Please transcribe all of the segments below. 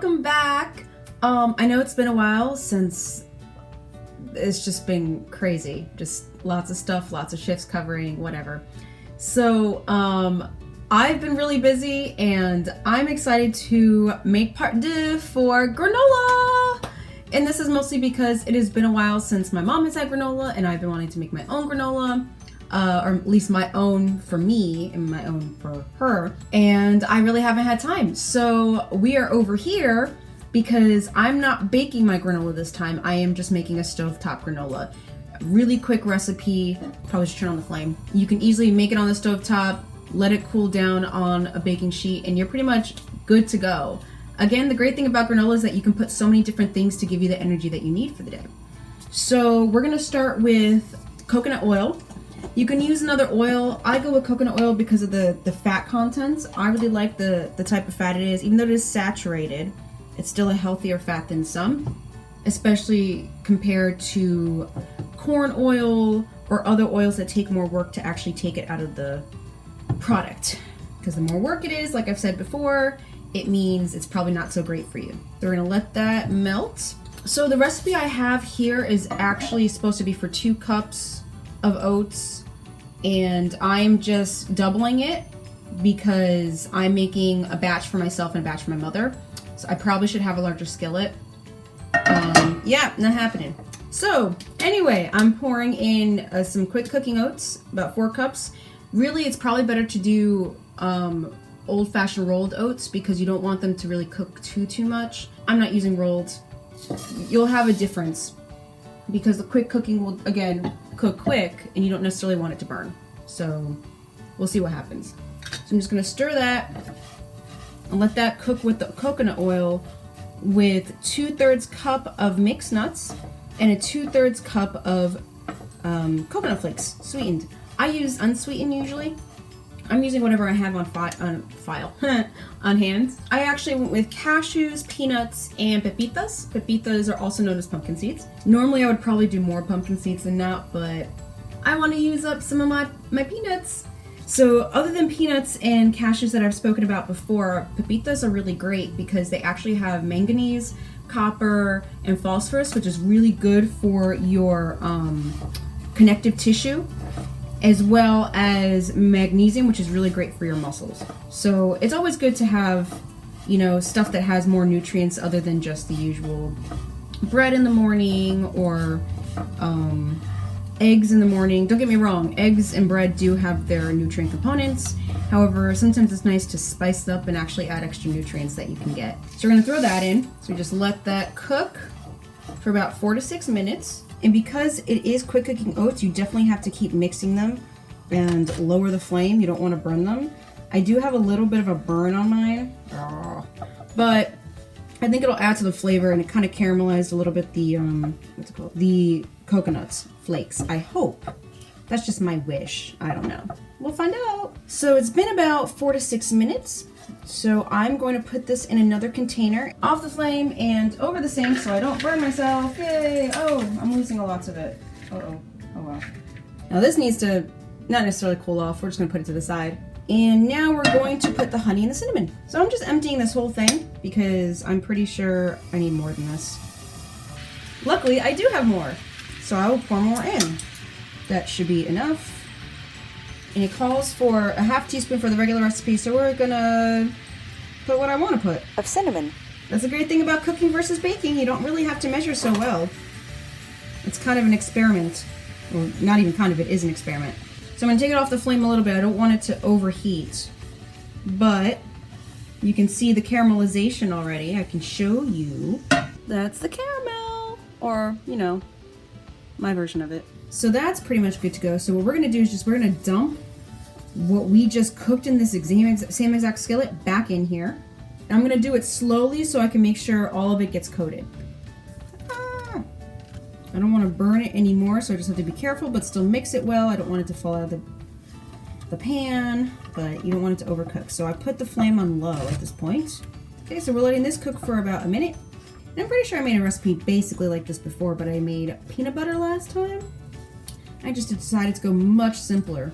welcome back. I know it's been a while since it's just been crazy. Just lots of stuff, lots of shifts covering, whatever. So, I've been really busy and I'm excited to make part 2 for granola. And this is mostly because it has been a while since my mom has had granola and I've been wanting to make my own granola. Or at least my own for me and my own for her. And I really haven't had time. So we are over here because I'm not baking my granola this time. I am just making a stovetop granola. Really quick recipe. Probably should turn on the flame. You can easily make it on the stovetop, let it cool down on a baking sheet, and you're pretty much good to go. Again, the great thing about granola is that you can put so many different things to give you the energy that you need for the day. So we're gonna start with coconut oil. You can use another oil. I go with coconut oil because of the fat contents. I really like the type of fat it is. Even though it is saturated, it's still a healthier fat than some, especially compared to corn oil or other oils that take more work to actually take it out of the product. Because the more work it is, like I've said before, it means it's probably not so great for you. So we're gonna let that melt. So the recipe I have here is actually supposed to be for 2 cups of oats, and I'm just doubling it because I'm making a batch for myself and a batch for my mother. So I probably should have a larger skillet. Yeah, not happening. So anyway, I'm pouring in some quick cooking oats, about 4 cups. Really, it's probably better to do old-fashioned rolled oats because you don't want them to really cook too much. I'm not using rolled. You'll have a difference because the quick cooking will, again, cook quick and you don't necessarily want it to burn. So we'll see what happens. So I'm just gonna stir that and let that cook with the coconut oil with 2/3 cup of mixed nuts and a 2/3 cup of coconut flakes, sweetened. I use unsweetened usually. I'm using whatever I have on on hand. I actually went with cashews, peanuts, and pepitas. Pepitas are also known as pumpkin seeds. Normally I would probably do more pumpkin seeds than not, but I want to use up some of my peanuts. So other than peanuts and cashews that I've spoken about before, pepitas are really great because they actually have manganese, copper, and phosphorus, which is really good for your connective tissue, as well as magnesium, which is really great for your muscles. So it's always good to have, you know, stuff that has more nutrients other than just the usual bread in the morning or eggs in the morning. Don't get me wrong, eggs and bread do have their nutrient components. However, sometimes it's nice to spice it up and actually add extra nutrients that you can get. So we're gonna throw that in. So we just let that cook for about 4 to 6 minutes. And because it is quick cooking oats, you definitely have to keep mixing them and lower the flame. You don't want to burn them. I do have a little bit of a burn on mine, but I think it'll add to the flavor, and it kind of caramelized a little bit the, what's it called? The coconuts flakes, I hope. That's just my wish. I don't know. We'll find out. So it's been about 4 to 6 minutes. So I'm going to put this in another container, off the flame and over the sink so I don't burn myself. Yay! Oh, I'm losing lots of it. Uh-oh. Oh well. Now this needs to not necessarily cool off. We're just going to put it to the side. And now we're going to put the honey and the cinnamon. So I'm just emptying this whole thing because I'm pretty sure I need more than this. Luckily, I do have more. So I will pour more in. That should be enough. And it calls for a ½ teaspoon for the regular recipe, so we're gonna put what I want to put. Of cinnamon. That's the great thing about cooking versus baking. You don't really have to measure so well. It's kind of an experiment. Well, not even kind of, it is an experiment. So I'm gonna take it off the flame a little bit. I don't want it to overheat. But you can see the caramelization already. I can show you. That's the caramel. Or, you know, my version of it. So that's pretty much good to go. So what we're gonna do is we're gonna dump what we just cooked in this same exact skillet back in here. And I'm gonna do it slowly so I can make sure all of it gets coated. I don't wanna burn it anymore, so I just have to be careful, but still mix it well. I don't want it to fall out of the pan, but you don't want it to overcook. So I put the flame on low at this point. Okay, so we're letting this cook for about a minute. And I'm pretty sure I made a recipe basically like this before, but I made peanut butter last time. I just decided to go much simpler.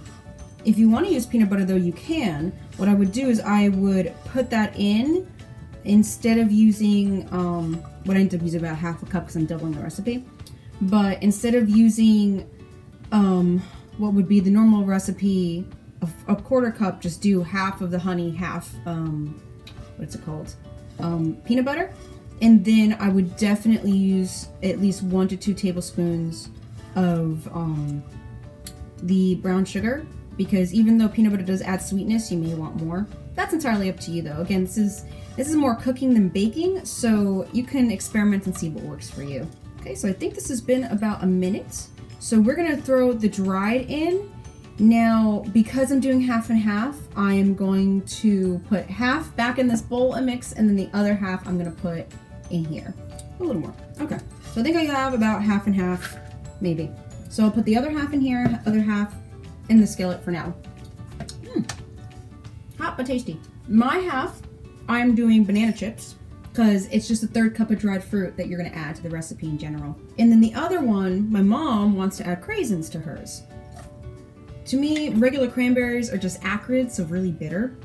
If you want to use peanut butter though, you can. What I would do is I would put that in instead of using, what I ended up using about half a cup because I'm doubling the recipe, but instead of using what would be the normal recipe of a quarter cup, just do half of the honey, half, what's it called? Peanut butter. And then I would definitely use at least 1 to 2 tablespoons of the brown sugar, because even though peanut butter does add sweetness, you may want more. That's entirely up to you though. Again, this is more cooking than baking, so you can experiment and see what works for you. Okay, so I think this has been about a minute. So we're gonna throw the dried in. Now, because I'm doing half and half, I am going to put half back in this bowl and mix, and then the other half I'm gonna put in here. A little more. Okay, so I think I have about half and half, maybe. So I'll put the other half in here, other half in the skillet for now. Hot but tasty. My half, I'm doing banana chips, because it's just a 1/3 cup of dried fruit that you're going to add to the recipe in general. And then the other one, my mom wants to add craisins to hers. To me, regular cranberries are just acrid, so really bitter.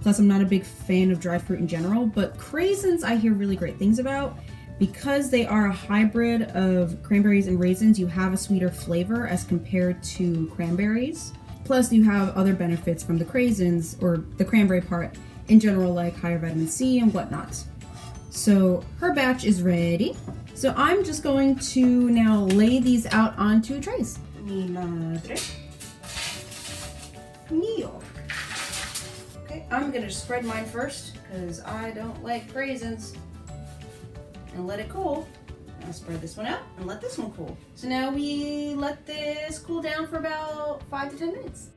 Plus, I'm not a big fan of dried fruit in general, but craisins I hear really great things about. Because they are a hybrid of cranberries and raisins, you have a sweeter flavor as compared to cranberries. Plus, you have other benefits from the craisins, or the cranberry part, in general, like higher vitamin C and whatnot. So her batch is ready. So I'm just going to now lay these out onto trays. Mi madre. Mio. Okay, I'm gonna spread mine first because I don't like craisins. And let it cool. I'll spread this one out and let this one cool. So now we let this cool down for about 5 to 10 minutes.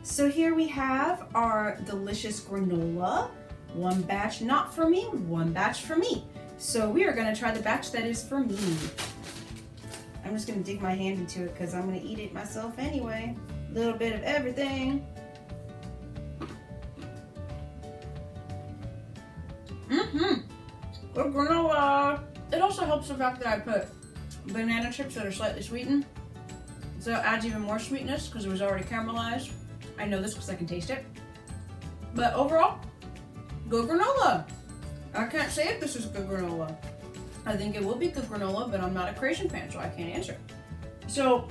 So here we have our delicious granola. One batch not for me, one batch for me. So we are gonna try the batch that is for me. I'm just gonna dig my hand into it because I'm gonna eat it myself anyway. A little bit of everything. Good granola. It also helps the fact that I put banana chips that are slightly sweetened. So it adds even more sweetness because it was already caramelized. I know this because I can taste it. But overall, good granola. I can't say if this is good granola. I think it will be good granola, but I'm not a creation fan, so I can't answer. So,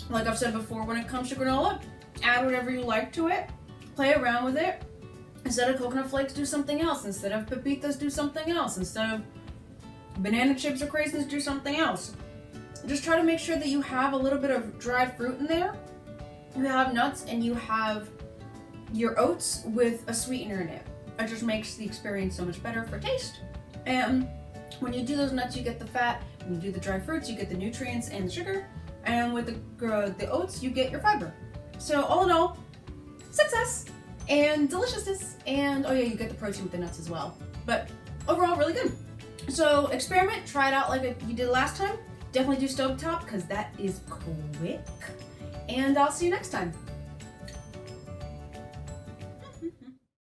like I've said before, when it comes to granola, add whatever you like to it. Play around with it. Instead of coconut flakes, do something else. Instead of pepitas, do something else. Instead of banana chips or craisins, do something else. Just try to make sure that you have a little bit of dried fruit in there. You have nuts and you have your oats with a sweetener in it. It just makes the experience so much better for taste. And when you do those nuts, you get the fat. When you do the dried fruits, you get the nutrients and the sugar. And with the oats, you get your fiber. So all in all, success and deliciousness. And oh yeah, you get the protein with the nuts as well. But overall, really good. So experiment, try it out like you did last time. Definitely do stovetop because that is quick. And I'll see you next time.